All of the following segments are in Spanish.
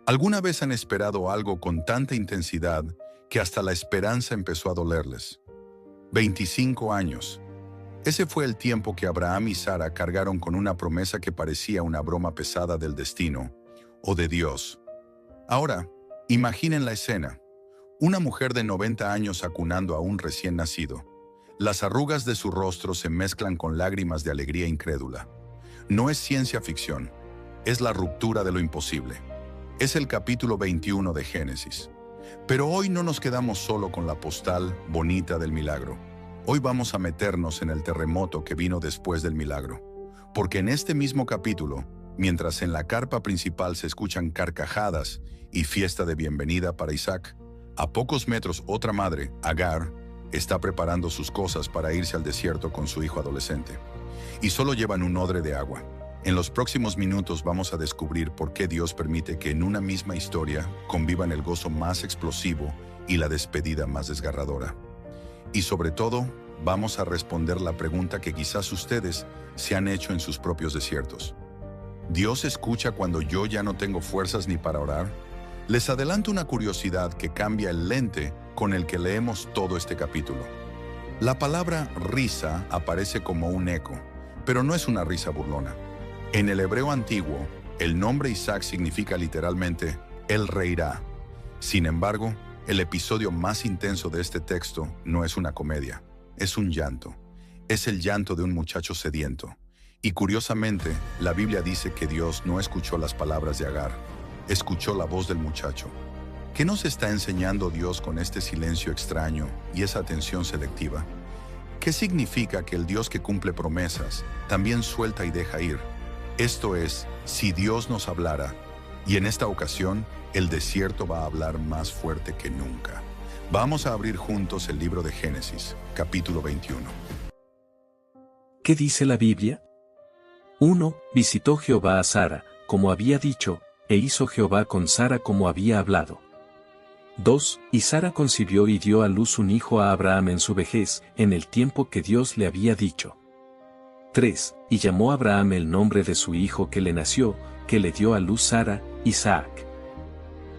¿Alguna vez han esperado algo con tanta intensidad que hasta la esperanza empezó a dolerles? 25 años. Ese fue el tiempo que Abraham y Sara cargaron con una promesa que parecía una broma pesada del destino o de Dios. Ahora, imaginen la escena. Una mujer de 90 años acunando a un recién nacido. Las arrugas de su rostro se mezclan con lágrimas de alegría incrédula. No es ciencia ficción, es la ruptura de lo imposible. Es el capítulo 21 de Génesis. Pero hoy no nos quedamos solo con la postal bonita del milagro. Hoy vamos a meternos en el terremoto que vino después del milagro. Porque en este mismo capítulo, mientras en la carpa principal se escuchan carcajadas y fiesta de bienvenida para Isaac, a pocos metros otra madre, Agar, está preparando sus cosas para irse al desierto con su hijo adolescente. Y solo llevan un odre de agua. En los próximos minutos vamos a descubrir por qué Dios permite que en una misma historia convivan el gozo más explosivo y la despedida más desgarradora. Y sobre todo, vamos a responder la pregunta que quizás ustedes se han hecho en sus propios desiertos. ¿Dios escucha cuando yo ya no tengo fuerzas ni para orar? Les adelanto una curiosidad que cambia el lente con el que leemos todo este capítulo. La palabra risa aparece como un eco, pero no es una risa burlona. En el hebreo antiguo, el nombre Isaac significa literalmente «él reirá». Sin embargo, el episodio más intenso de este texto no es una comedia, es un llanto. Es el llanto de un muchacho sediento. Y curiosamente, la Biblia dice que Dios no escuchó las palabras de Agar, escuchó la voz del muchacho. ¿Qué nos está enseñando Dios con este silencio extraño y esa atención selectiva? ¿Qué significa que el Dios que cumple promesas también suelta y deja ir? Esto es, si Dios nos hablara, y en esta ocasión, el desierto va a hablar más fuerte que nunca. Vamos a abrir juntos el libro de Génesis, capítulo 21. ¿Qué dice la Biblia? 1. Visitó Jehová a Sara, como había dicho, e hizo Jehová con Sara como había hablado. 2. Y Sara concibió y dio a luz un hijo a Abraham en su vejez, en el tiempo que Dios le había dicho. 3. Y llamó Abraham el nombre de su hijo que le nació, que le dio a luz Sara, Isaac.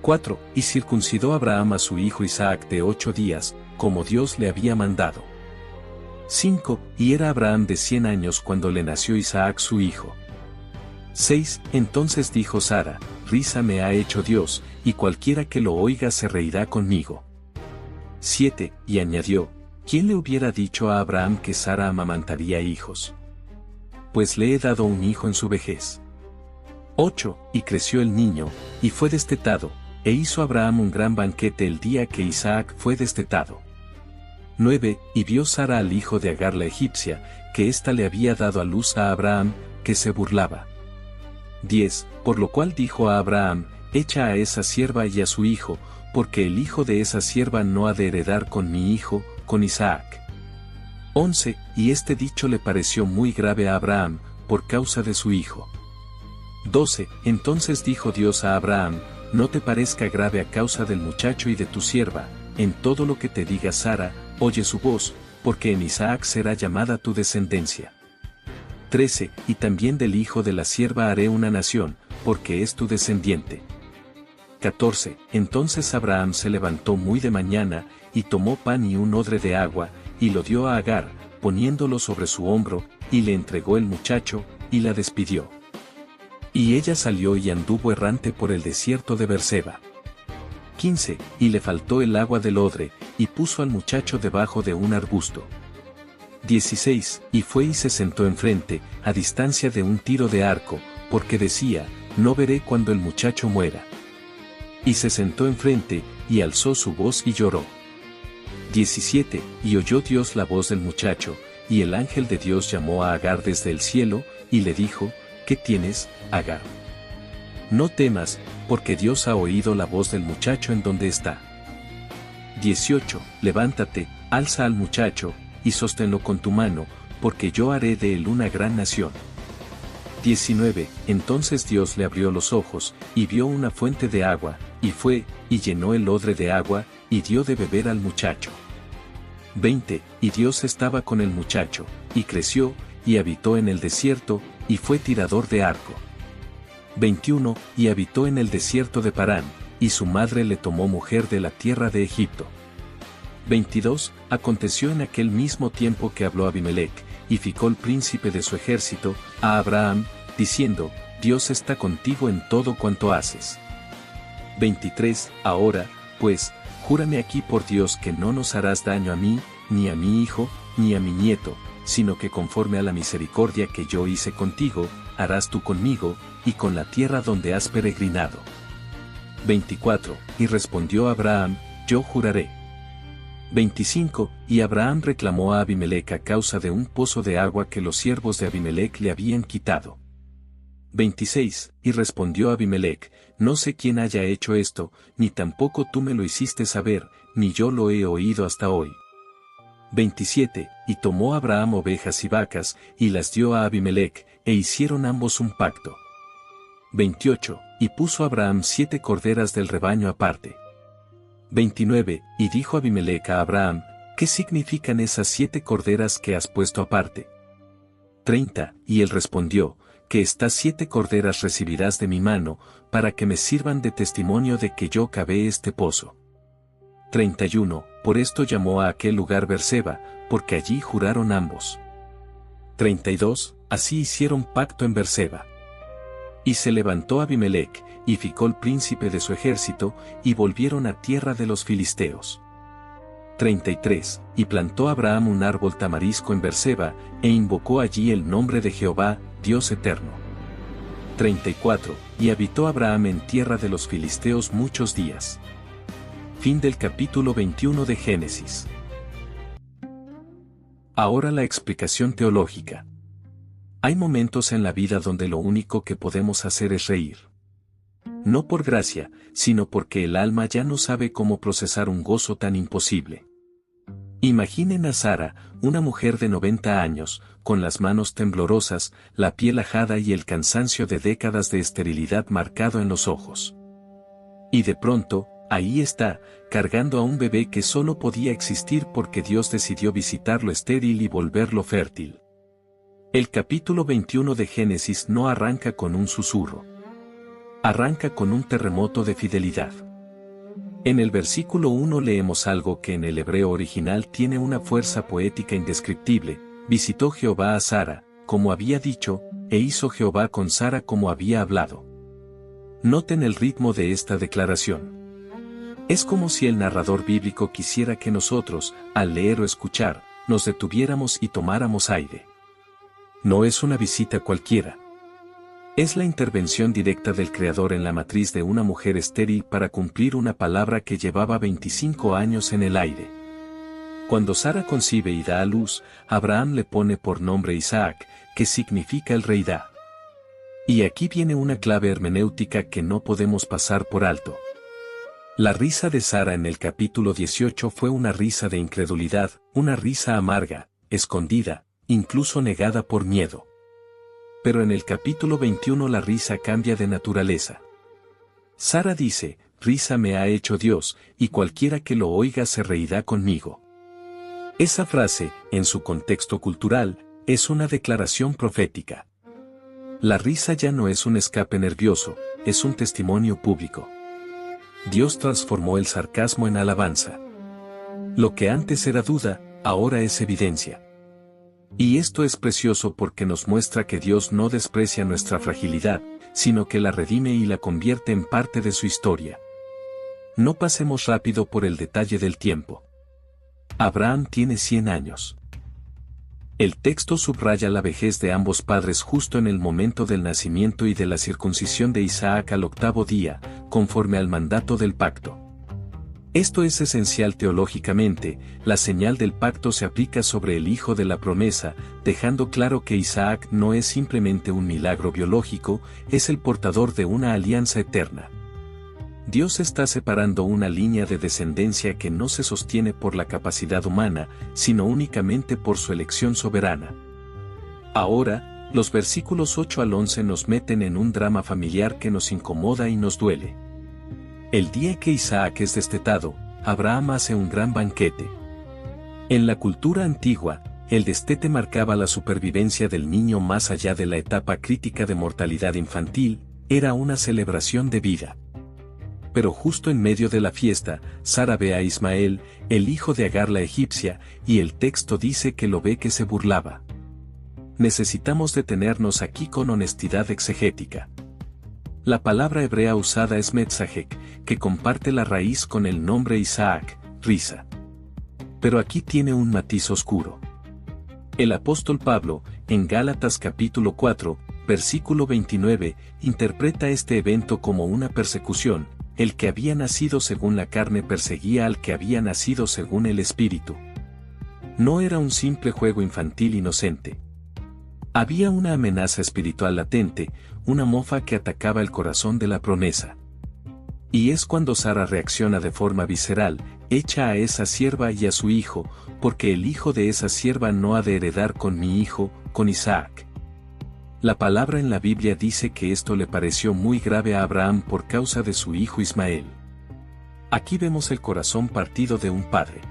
4. Y circuncidó Abraham a su hijo Isaac de 8 días, como Dios le había mandado. 5. Y era Abraham de 100 años cuando le nació Isaac su hijo. 6. Entonces dijo Sara, risa me ha hecho Dios, y cualquiera que lo oiga se reirá conmigo. 7. Y añadió, ¿quién le hubiera dicho a Abraham que Sara amamantaría hijos? Pues le he dado un hijo en su vejez. 8. Y creció el niño, y fue destetado, e hizo Abraham un gran banquete el día que Isaac fue destetado. 9. Y vio Sara al hijo de Agar la egipcia, que ésta le había dado a luz a Abraham, que se burlaba. 10. Por lo cual dijo a Abraham, echa a esa sierva y a su hijo, porque el hijo de esa sierva no ha de heredar con mi hijo, con Isaac. 11. Y este dicho le pareció muy grave a Abraham, por causa de su hijo. 12. Entonces dijo Dios a Abraham, no te parezca grave a causa del muchacho y de tu sierva, en todo lo que te diga Sara, oye su voz, porque en Isaac será llamada tu descendencia. 13. Y también del hijo de la sierva haré una nación, porque es tu descendiente. 14. Entonces Abraham se levantó muy de mañana, y tomó pan y un odre de agua, y lo dio a Agar, poniéndolo sobre su hombro, y le entregó el muchacho, y la despidió. Y ella salió y anduvo errante por el desierto de Berseba. 15. Y le faltó el agua del odre, y puso al muchacho debajo de un arbusto. 16. Y fue y se sentó enfrente, a distancia de un tiro de arco, porque decía, no veré cuando el muchacho muera. Y se sentó enfrente, y alzó su voz y lloró. 17. Y oyó Dios la voz del muchacho, y el ángel de Dios llamó a Agar desde el cielo, y le dijo, ¿qué tienes, Agar? No temas, porque Dios ha oído la voz del muchacho en donde está. 18. Levántate, alza al muchacho, y sosténlo con tu mano, porque yo haré de él una gran nación. 19. Entonces Dios le abrió los ojos, y vio una fuente de agua, y fue, y llenó el odre de agua, y dio de beber al muchacho. 20. Y Dios estaba con el muchacho, y creció, y habitó en el desierto, y fue tirador de arco. 21, y habitó en el desierto de Parán, y su madre le tomó mujer de la tierra de Egipto. 22, aconteció en aquel mismo tiempo que habló Abimelech, y Ficol príncipe de su ejército, a Abraham, diciendo, Dios está contigo en todo cuanto haces. 23, ahora, pues, júrame aquí por Dios que no nos harás daño a mí, ni a mi hijo, ni a mi nieto, sino que conforme a la misericordia que yo hice contigo, harás tú conmigo, y con la tierra donde has peregrinado. 24, y respondió Abraham, yo juraré. 25, y Abraham reclamó a Abimelech a causa de un pozo de agua que los siervos de Abimelech le habían quitado. 26, y respondió Abimelech, no sé quién haya hecho esto, ni tampoco tú me lo hiciste saber, ni yo lo he oído hasta hoy. 27, y tomó Abraham ovejas y vacas, y las dio a Abimelech, e hicieron ambos un pacto. 28, y puso Abraham 7 corderas del rebaño aparte. 29, y dijo Abimelech a Abraham, ¿qué significan esas 7 corderas que has puesto aparte? 30, y él respondió, que estas 7 corderas recibirás de mi mano, para que me sirvan de testimonio de que yo cavé este pozo. 31, por esto llamó a aquel lugar Beerseba, porque allí juraron ambos. 32, así hicieron pacto en Beerseba. Y se levantó Abimelech, y Ficol príncipe de su ejército, y volvieron a tierra de los filisteos. 33, y plantó Abraham un árbol tamarisco en Beerseba, e invocó allí el nombre de Jehová, Dios eterno. 34, y habitó Abraham en tierra de los filisteos muchos días. Fin del capítulo 21 de Génesis. Ahora la explicación teológica. Hay momentos en la vida donde lo único que podemos hacer es reír. No por gracia, sino porque el alma ya no sabe cómo procesar un gozo tan imposible. Imaginen a Sara, una mujer de 90 años, con las manos temblorosas, la piel ajada y el cansancio de décadas de esterilidad marcado en los ojos. Y de pronto, ahí está, cargando a un bebé que solo podía existir porque Dios decidió visitarlo estéril y volverlo fértil. El capítulo 21 de Génesis no arranca con un susurro. Arranca con un terremoto de fidelidad. En el versículo 1 leemos algo que en el hebreo original tiene una fuerza poética indescriptible. Visitó Jehová a Sara, como había dicho, e hizo Jehová con Sara como había hablado. Noten el ritmo de esta declaración. Es como si el narrador bíblico quisiera que nosotros, al leer o escuchar, nos detuviéramos y tomáramos aire. No es una visita cualquiera. Es la intervención directa del Creador en la matriz de una mujer estéril para cumplir una palabra que llevaba 25 años en el aire. Cuando Sara concibe y da a luz, Abraham le pone por nombre Isaac, que significa el rey da. Y aquí viene una clave hermenéutica que no podemos pasar por alto. La risa de Sara en el capítulo 18 fue una risa de incredulidad, una risa amarga, escondida, incluso negada por miedo. Pero en el capítulo 21 la risa cambia de naturaleza. Sara dice, risa me ha hecho Dios, y cualquiera que lo oiga se reirá conmigo. Esa frase, en su contexto cultural, es una declaración profética. La risa ya no es un escape nervioso, es un testimonio público. Dios transformó el sarcasmo en alabanza. Lo que antes era duda, ahora es evidencia. Y esto es precioso porque nos muestra que Dios no desprecia nuestra fragilidad, sino que la redime y la convierte en parte de su historia. No pasemos rápido por el detalle del tiempo. Abraham tiene 100 años. El texto subraya la vejez de ambos padres justo en el momento del nacimiento y de la circuncisión de Isaac al 8º día, conforme al mandato del pacto. Esto es esencial teológicamente, la señal del pacto se aplica sobre el hijo de la promesa, dejando claro que Isaac no es simplemente un milagro biológico, es el portador de una alianza eterna. Dios está separando una línea de descendencia que no se sostiene por la capacidad humana, sino únicamente por su elección soberana. Ahora, los versículos 8 al 11 nos meten en un drama familiar que nos incomoda y nos duele. El día que Isaac es destetado, Abraham hace un gran banquete. En la cultura antigua, el destete marcaba la supervivencia del niño más allá de la etapa crítica de mortalidad infantil, era una celebración de vida. Pero justo en medio de la fiesta, Sara ve a Ismael, el hijo de Agar la egipcia, y el texto dice que lo ve que se burlaba. Necesitamos detenernos aquí con honestidad exegética. La palabra hebrea usada es metzahek, que comparte la raíz con el nombre Isaac, risa. Pero aquí tiene un matiz oscuro. El apóstol Pablo, en Gálatas capítulo 4, versículo 29, interpreta este evento como una persecución. El que había nacido según la carne perseguía al que había nacido según el Espíritu. No era un simple juego infantil inocente. Había una amenaza espiritual latente, una mofa que atacaba el corazón de la promesa. Y es cuando Sara reacciona de forma visceral, echa a esa sierva y a su hijo, porque el hijo de esa sierva no ha de heredar con mi hijo, con Isaac. La palabra en la Biblia dice que esto le pareció muy grave a Abraham por causa de su hijo Ismael. Aquí vemos el corazón partido de un padre.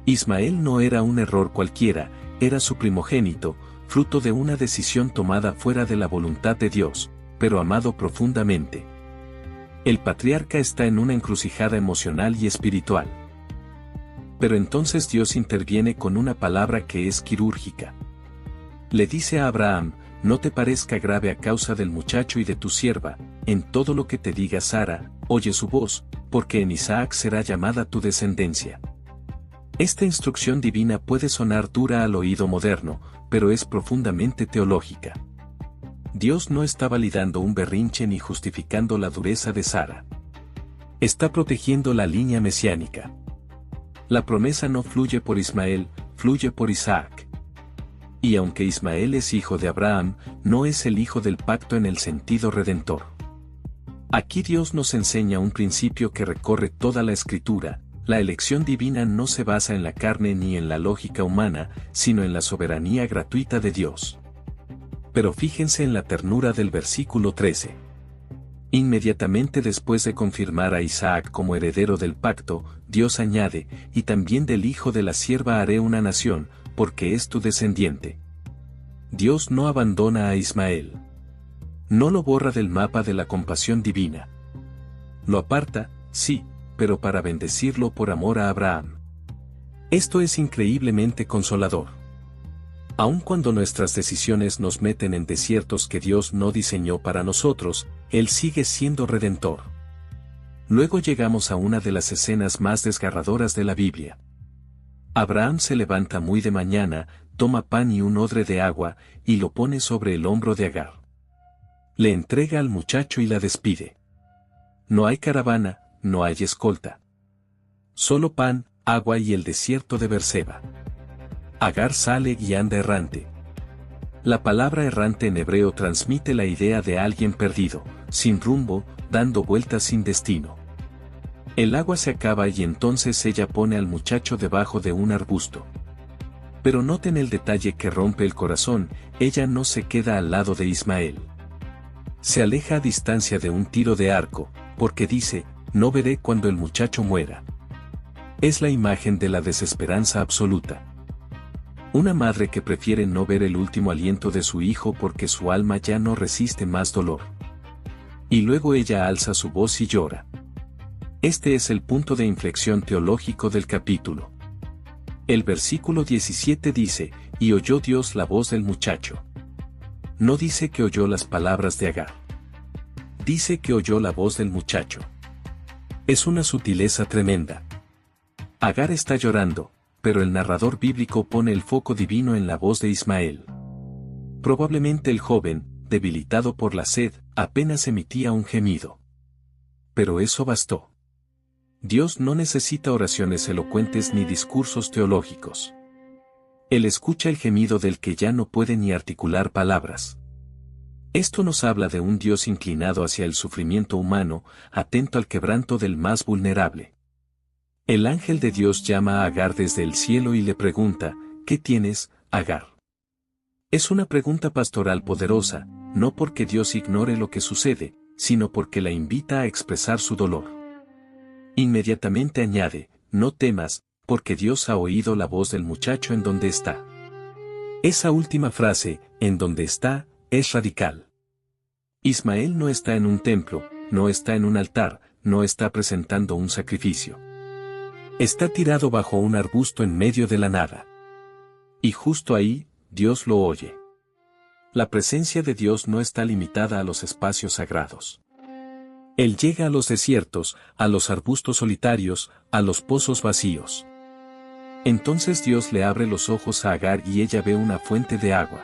Ismael no era un error cualquiera, era su primogénito, fruto de una decisión tomada fuera de la voluntad de Dios, pero amado profundamente. El patriarca está en una encrucijada emocional y espiritual. Pero entonces Dios interviene con una palabra que es quirúrgica. Le dice a Abraham: no te parezca grave a causa del muchacho y de tu sierva, en todo lo que te diga Sara, oye su voz, porque en Isaac será llamada tu descendencia. Esta instrucción divina puede sonar dura al oído moderno, pero es profundamente teológica. Dios no está validando un berrinche ni justificando la dureza de Sara. Está protegiendo la línea mesiánica. La promesa no fluye por Ismael, fluye por Isaac. Y aunque Ismael es hijo de Abraham, no es el hijo del pacto en el sentido redentor. Aquí Dios nos enseña un principio que recorre toda la Escritura: la elección divina no se basa en la carne ni en la lógica humana, sino en la soberanía gratuita de Dios. Pero fíjense en la ternura del versículo 13. Inmediatamente después de confirmar a Isaac como heredero del pacto, Dios añade: y también del hijo de la sierva haré una nación, porque es tu descendiente. Dios no abandona a Ismael. No lo borra del mapa de la compasión divina. Lo aparta, sí, pero para bendecirlo por amor a Abraham. Esto es increíblemente consolador. Aun cuando nuestras decisiones nos meten en desiertos que Dios no diseñó para nosotros, Él sigue siendo redentor. Luego llegamos a una de las escenas más desgarradoras de la Biblia. Abraham se levanta muy de mañana, toma pan y un odre de agua, y lo pone sobre el hombro de Agar. Le entrega al muchacho y la despide. No hay caravana, no hay escolta. Solo pan, agua y el desierto de Berseba. Agar sale y anda errante. La palabra errante en hebreo transmite la idea de alguien perdido, sin rumbo, dando vueltas sin destino. El agua se acaba y entonces ella pone al muchacho debajo de un arbusto. Pero noten el detalle que rompe el corazón: ella no se queda al lado de Ismael. Se aleja a distancia de un tiro de arco, porque dice: no veré cuando el muchacho muera. Es la imagen de la desesperanza absoluta. Una madre que prefiere no ver el último aliento de su hijo porque su alma ya no resiste más dolor. Y luego ella alza su voz y llora. Este es el punto de inflexión teológico del capítulo. El versículo 17 dice: y oyó Dios la voz del muchacho. No dice que oyó las palabras de Agar. Dice que oyó la voz del muchacho. Es una sutileza tremenda. Agar está llorando, pero el narrador bíblico pone el foco divino en la voz de Ismael. Probablemente el joven, debilitado por la sed, apenas emitía un gemido. Pero eso bastó. Dios no necesita oraciones elocuentes ni discursos teológicos. Él escucha el gemido del que ya no puede ni articular palabras. Esto nos habla de un Dios inclinado hacia el sufrimiento humano, atento al quebranto del más vulnerable. El ángel de Dios llama a Agar desde el cielo y le pregunta: ¿qué tienes, Agar? Es una pregunta pastoral poderosa, no porque Dios ignore lo que sucede, sino porque la invita a expresar su dolor. Inmediatamente añade: no temas, porque Dios ha oído la voz del muchacho en donde está. Esa última frase, en donde está, es radical. Ismael no está en un templo, no está en un altar, no está presentando un sacrificio. Está tirado bajo un arbusto en medio de la nada. Y justo ahí, Dios lo oye. La presencia de Dios no está limitada a los espacios sagrados. Él llega a los desiertos, a los arbustos solitarios, a los pozos vacíos. Entonces Dios le abre los ojos a Agar y ella ve una fuente de agua.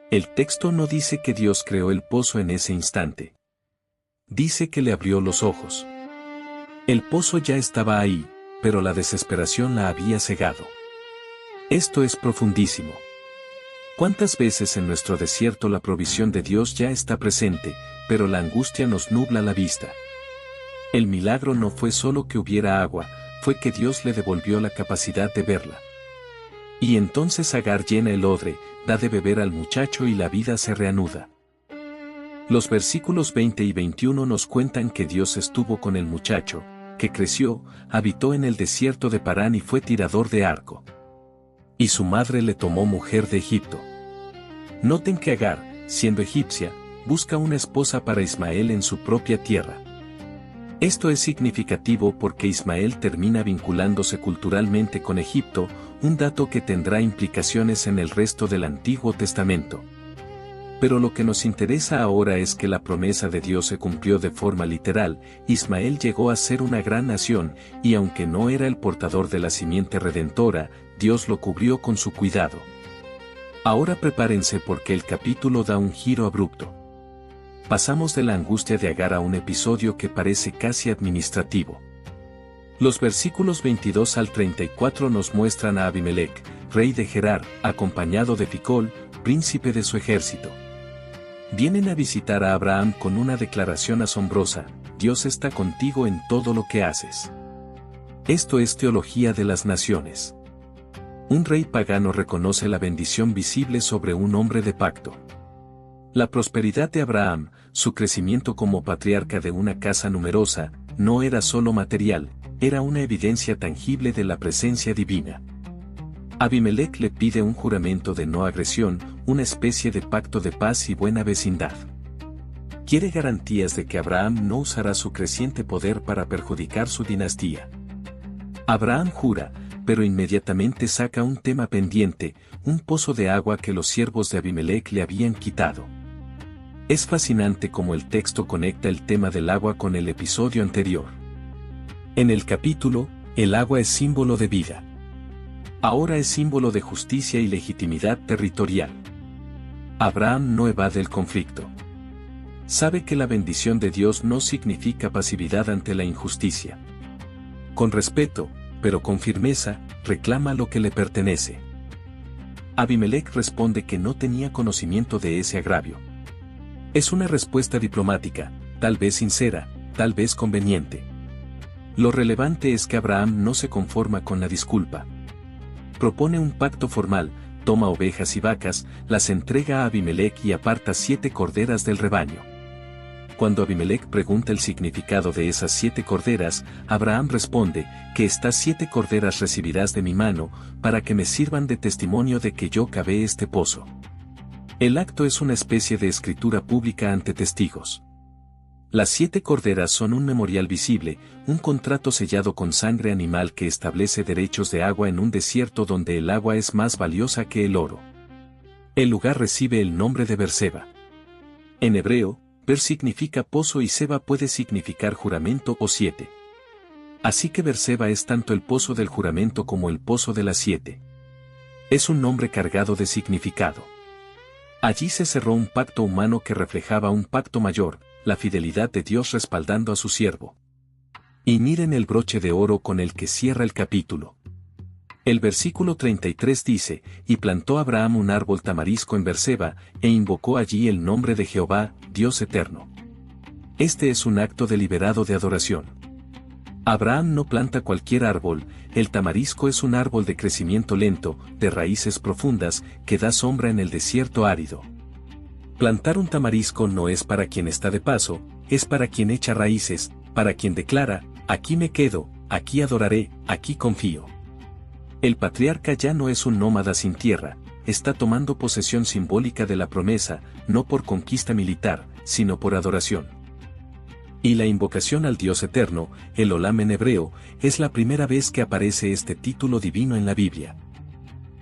El texto no dice que Dios creó el pozo en ese instante. Dice que le abrió los ojos. El pozo ya estaba ahí, pero la desesperación la había cegado. Esto es profundísimo. ¿Cuántas veces en nuestro desierto la provisión de Dios ya está presente, pero la angustia nos nubla la vista? El milagro no fue solo que hubiera agua, fue que Dios le devolvió la capacidad de verla. Y entonces Agar llena el odre, da de beber al muchacho y la vida se reanuda. Los versículos 20 y 21 nos cuentan que Dios estuvo con el muchacho, que creció, habitó en el desierto de Parán y fue tirador de arco. Y su madre le tomó mujer de Egipto. Noten que Agar, siendo egipcia, busca una esposa para Ismael en su propia tierra. Esto es significativo porque Ismael termina vinculándose culturalmente con Egipto, un dato que tendrá implicaciones en el resto del Antiguo Testamento. Pero lo que nos interesa ahora es que la promesa de Dios se cumplió de forma literal. Ismael llegó a ser una gran nación, y aunque no era el portador de la simiente redentora, Dios lo cubrió con su cuidado. Ahora prepárense porque el capítulo da un giro abrupto. Pasamos de la angustia de Agar a un episodio que parece casi administrativo. Los versículos 22 al 34 nos muestran a Abimelec, rey de Gerar, acompañado de Ficol, príncipe de su ejército. Vienen a visitar a Abraham con una declaración asombrosa: Dios está contigo en todo lo que haces. Esto es teología de las naciones. Un rey pagano reconoce la bendición visible sobre un hombre de pacto. La prosperidad de Abraham, su crecimiento como patriarca de una casa numerosa, no era solo material, era una evidencia tangible de la presencia divina. Abimelec le pide un juramento de no agresión, una especie de pacto de paz y buena vecindad. Quiere garantías de que Abraham no usará su creciente poder para perjudicar su dinastía. Abraham jura, pero inmediatamente saca un tema pendiente, un pozo de agua que los siervos de Abimelec le habían quitado. Es fascinante cómo el texto conecta el tema del agua con el episodio anterior. En el capítulo, el agua es símbolo de vida. Ahora es símbolo de justicia y legitimidad territorial. Abraham no evade el conflicto. Sabe que la bendición de Dios no significa pasividad ante la injusticia. Con respeto, pero con firmeza, reclama lo que le pertenece. Abimelec responde que no tenía conocimiento de ese agravio. Es una respuesta diplomática, tal vez sincera, tal vez conveniente. Lo relevante es que Abraham no se conforma con la disculpa. Propone un pacto formal, toma ovejas y vacas, las entrega a Abimelec y aparta 7 corderas del rebaño. Cuando Abimelec pregunta el significado de esas 7 corderas, Abraham responde, que estas 7 corderas recibirás de mi mano, para que me sirvan de testimonio de que yo cavé este pozo. El acto es una especie de escritura pública ante testigos. Las 7 corderas son un memorial visible, un contrato sellado con sangre animal que establece derechos de agua en un desierto donde el agua es más valiosa que el oro. El lugar recibe el nombre de Berseba. En hebreo, Ber significa pozo y Seba puede significar juramento o 7. Así que Berseba es tanto el pozo del juramento como el pozo de las 7. Es un nombre cargado de significado. Allí se cerró un pacto humano que reflejaba un pacto mayor, la fidelidad de Dios respaldando a su siervo. Y miren el broche de oro con el que cierra el capítulo. El versículo 33 dice, y plantó Abraham un árbol tamarisco en Berseba, e invocó allí el nombre de Jehová, Dios eterno. Este es un acto deliberado de adoración. Abraham no planta cualquier árbol, el tamarisco es un árbol de crecimiento lento, de raíces profundas, que da sombra en el desierto árido. Plantar un tamarisco no es para quien está de paso, es para quien echa raíces, para quien declara, aquí me quedo, aquí adoraré, aquí confío. El patriarca ya no es un nómada sin tierra, está tomando posesión simbólica de la promesa, no por conquista militar, sino por adoración. Y la invocación al Dios eterno, el Olam en hebreo, es la primera vez que aparece este título divino en la Biblia.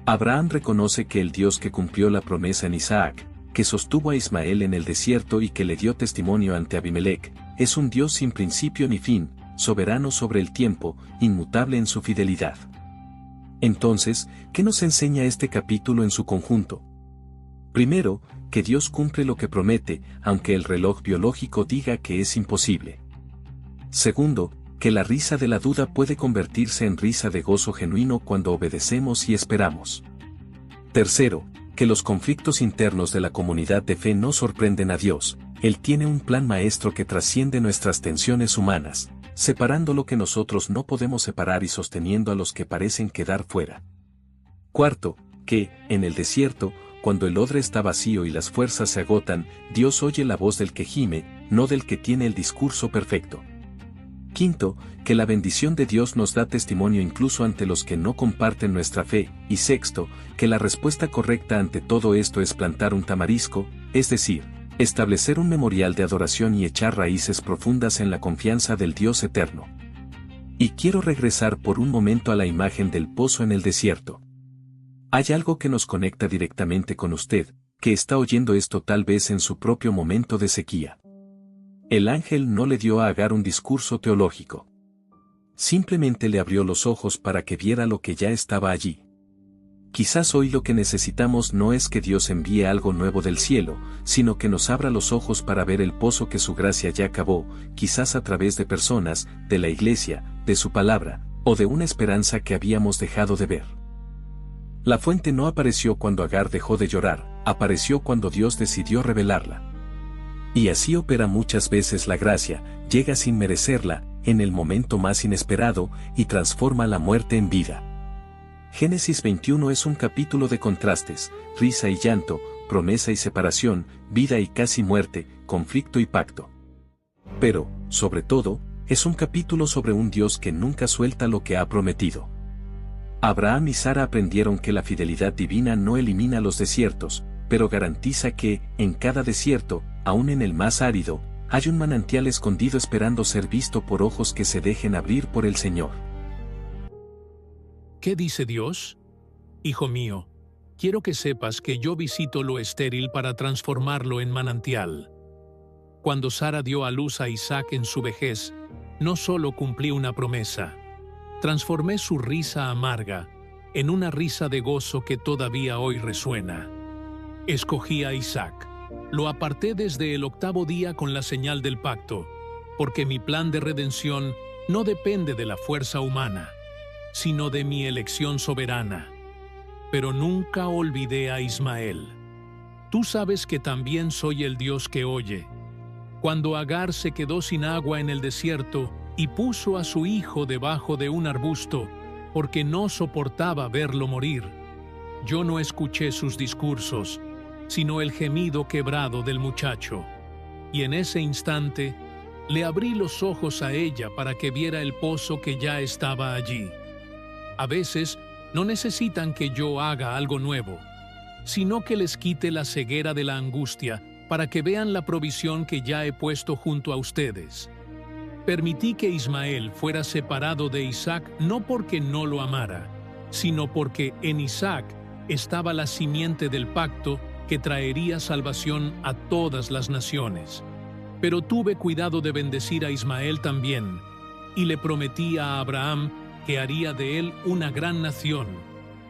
Abraham reconoce que el Dios que cumplió la promesa en Isaac, que sostuvo a Ismael en el desierto y que le dio testimonio ante Abimelec, es un Dios sin principio ni fin, soberano sobre el tiempo, inmutable en su fidelidad. Entonces, ¿qué nos enseña este capítulo en su conjunto? Primero, que Dios cumple lo que promete, aunque el reloj biológico diga que es imposible. Segundo, que la risa de la duda puede convertirse en risa de gozo genuino cuando obedecemos y esperamos. Tercero, que los conflictos internos de la comunidad de fe no sorprenden a Dios, Él tiene un plan maestro que trasciende nuestras tensiones humanas, separando lo que nosotros no podemos separar y sosteniendo a los que parecen quedar fuera. Cuarto, que, en el desierto, cuando el odre está vacío y las fuerzas se agotan, Dios oye la voz del que gime, no del que tiene el discurso perfecto. Quinto, que la bendición de Dios nos da testimonio incluso ante los que no comparten nuestra fe. Y sexto, que la respuesta correcta ante todo esto es plantar un tamarisco, es decir, establecer un memorial de adoración y echar raíces profundas en la confianza del Dios eterno. Y quiero regresar por un momento a la imagen del pozo en el desierto. Hay algo que nos conecta directamente con usted, que está oyendo esto tal vez en su propio momento de sequía. El ángel no le dio a Agar un discurso teológico. Simplemente le abrió los ojos para que viera lo que ya estaba allí. Quizás hoy lo que necesitamos no es que Dios envíe algo nuevo del cielo, sino que nos abra los ojos para ver el pozo que su gracia ya cavó, quizás a través de personas, de la iglesia, de su palabra, o de una esperanza que habíamos dejado de ver. La fuente no apareció cuando Agar dejó de llorar, apareció cuando Dios decidió revelarla. Y así opera muchas veces la gracia, llega sin merecerla, en el momento más inesperado, y transforma la muerte en vida. Génesis 21 es un capítulo de contrastes, risa y llanto, promesa y separación, vida y casi muerte, conflicto y pacto. Pero, sobre todo, es un capítulo sobre un Dios que nunca suelta lo que ha prometido. Abraham y Sara aprendieron que la fidelidad divina no elimina los desiertos, pero garantiza que, en cada desierto, aún en el más árido, hay un manantial escondido esperando ser visto por ojos que se dejen abrir por el Señor. ¿Qué dice Dios? Hijo mío, quiero que sepas que yo visito lo estéril para transformarlo en manantial. Cuando Sara dio a luz a Isaac en su vejez, no solo cumplí una promesa, transformé su risa amarga en una risa de gozo que todavía hoy resuena. Escogí a Isaac. Lo aparté desde el 8º día con la señal del pacto, porque mi plan de redención no depende de la fuerza humana, sino de mi elección soberana. Pero nunca olvidé a Ismael. Tú sabes que también soy el Dios que oye. Cuando Agar se quedó sin agua en el desierto y puso a su hijo debajo de un arbusto, porque no soportaba verlo morir, yo no escuché sus discursos, sino el gemido quebrado del muchacho. Y en ese instante, le abrí los ojos a ella para que viera el pozo que ya estaba allí. A veces, no necesitan que yo haga algo nuevo, sino que les quite la ceguera de la angustia para que vean la provisión que ya he puesto junto a ustedes. Permití que Ismael fuera separado de Isaac no porque no lo amara, sino porque en Isaac estaba la simiente del pacto que traería salvación a todas las naciones. Pero tuve cuidado de bendecir a Ismael también, y le prometí a Abraham que haría de él una gran nación,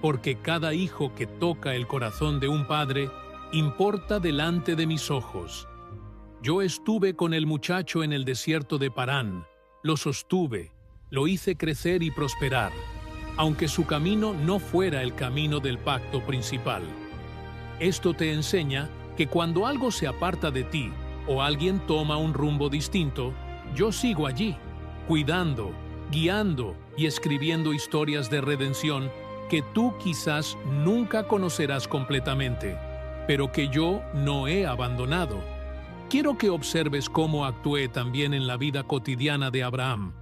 porque cada hijo que toca el corazón de un padre importa delante de mis ojos. Yo estuve con el muchacho en el desierto de Parán, lo sostuve, lo hice crecer y prosperar, aunque su camino no fuera el camino del pacto principal. Esto te enseña que cuando algo se aparta de ti o alguien toma un rumbo distinto, yo sigo allí, cuidando, guiando y escribiendo historias de redención que tú quizás nunca conocerás completamente, pero que yo no he abandonado. Quiero que observes cómo actué también en la vida cotidiana de Abraham.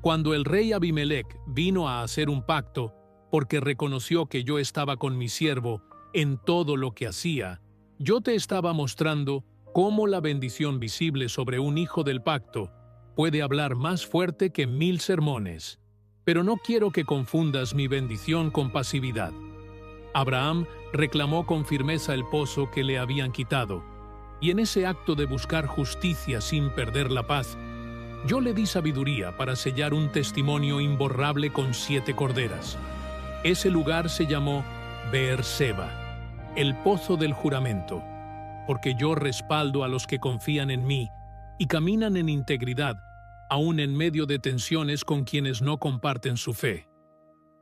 Cuando el rey Abimelec vino a hacer un pacto, porque reconoció que yo estaba con mi siervo en todo lo que hacía, yo te estaba mostrando cómo la bendición visible sobre un hijo del pacto puede hablar más fuerte que 1000 sermones. Pero no quiero que confundas mi bendición con pasividad. Abraham reclamó con firmeza el pozo que le habían quitado, y en ese acto de buscar justicia sin perder la paz, yo le di sabiduría para sellar un testimonio imborrable con 7 corderas. Ese lugar se llamó Beerseba, el pozo del juramento, porque yo respaldo a los que confían en mí y caminan en integridad, aún en medio de tensiones con quienes no comparten su fe.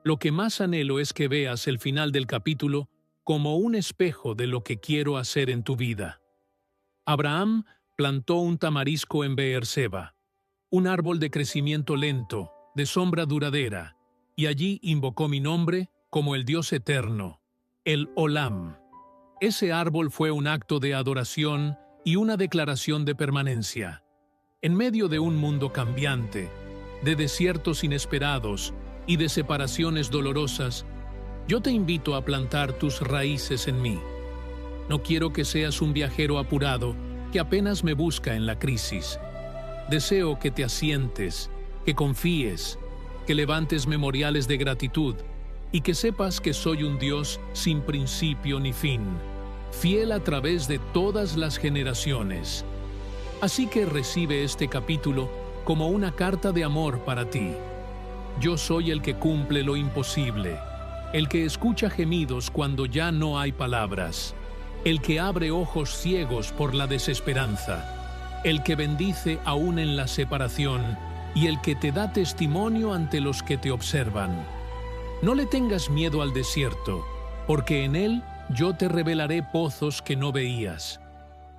Lo que más anhelo es que veas el final del capítulo como un espejo de lo que quiero hacer en tu vida. Abraham plantó un tamarisco en Beerseba, un árbol de crecimiento lento, de sombra duradera, y allí invocó mi nombre como el Dios eterno, el Olam. Ese árbol fue un acto de adoración y una declaración de permanencia. En medio de un mundo cambiante, de desiertos inesperados y de separaciones dolorosas, yo te invito a plantar tus raíces en mí. No quiero que seas un viajero apurado que apenas me busca en la crisis. Deseo que te asientes, que confíes, que levantes memoriales de gratitud y que sepas que soy un Dios sin principio ni fin, fiel a través de todas las generaciones. Así que recibe este capítulo como una carta de amor para ti. Yo soy el que cumple lo imposible, el que escucha gemidos cuando ya no hay palabras, el que abre ojos ciegos por la desesperanza, el que bendice aún en la separación y el que te da testimonio ante los que te observan. No le tengas miedo al desierto, porque en él yo te revelaré pozos que no veías.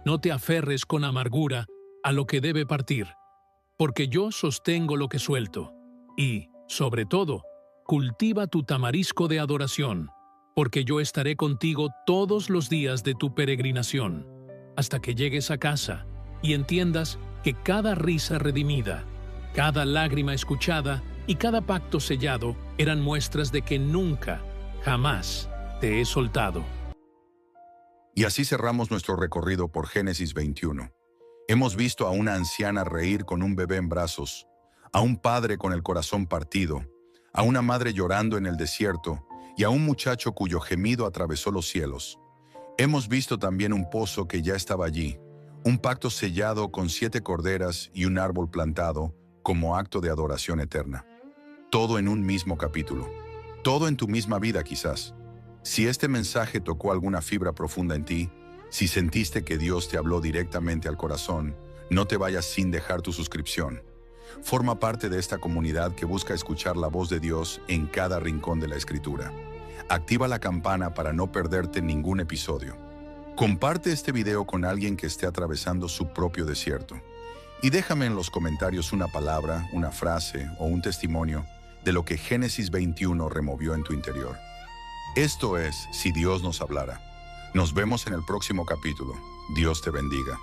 No te aferres con amargura a lo que debe partir, porque yo sostengo lo que suelto. Y, sobre todo, cultiva tu tamarisco de adoración, porque yo estaré contigo todos los días de tu peregrinación, hasta que llegues a casa y entiendas que cada risa redimida, cada lágrima escuchada y cada pacto sellado eran muestras de que nunca, jamás te he soltado. Y así cerramos nuestro recorrido por Génesis 21. Hemos visto a una anciana reír con un bebé en brazos, a un padre con el corazón partido, a una madre llorando en el desierto y a un muchacho cuyo gemido atravesó los cielos. Hemos visto también un pozo que ya estaba allí, un pacto sellado con 7 corderas y un árbol plantado como acto de adoración eterna. Todo en un mismo capítulo. Todo en tu misma vida quizás. Si este mensaje tocó alguna fibra profunda en ti, si sentiste que Dios te habló directamente al corazón, no te vayas sin dejar tu suscripción. Forma parte de esta comunidad que busca escuchar la voz de Dios en cada rincón de la Escritura. Activa la campana para no perderte ningún episodio. Comparte este video con alguien que esté atravesando su propio desierto. Y déjame en los comentarios una palabra, una frase o un testimonio de lo que Génesis 21 removió en tu interior. Esto es Si Dios nos hablara. Nos vemos en el próximo capítulo. Dios te bendiga.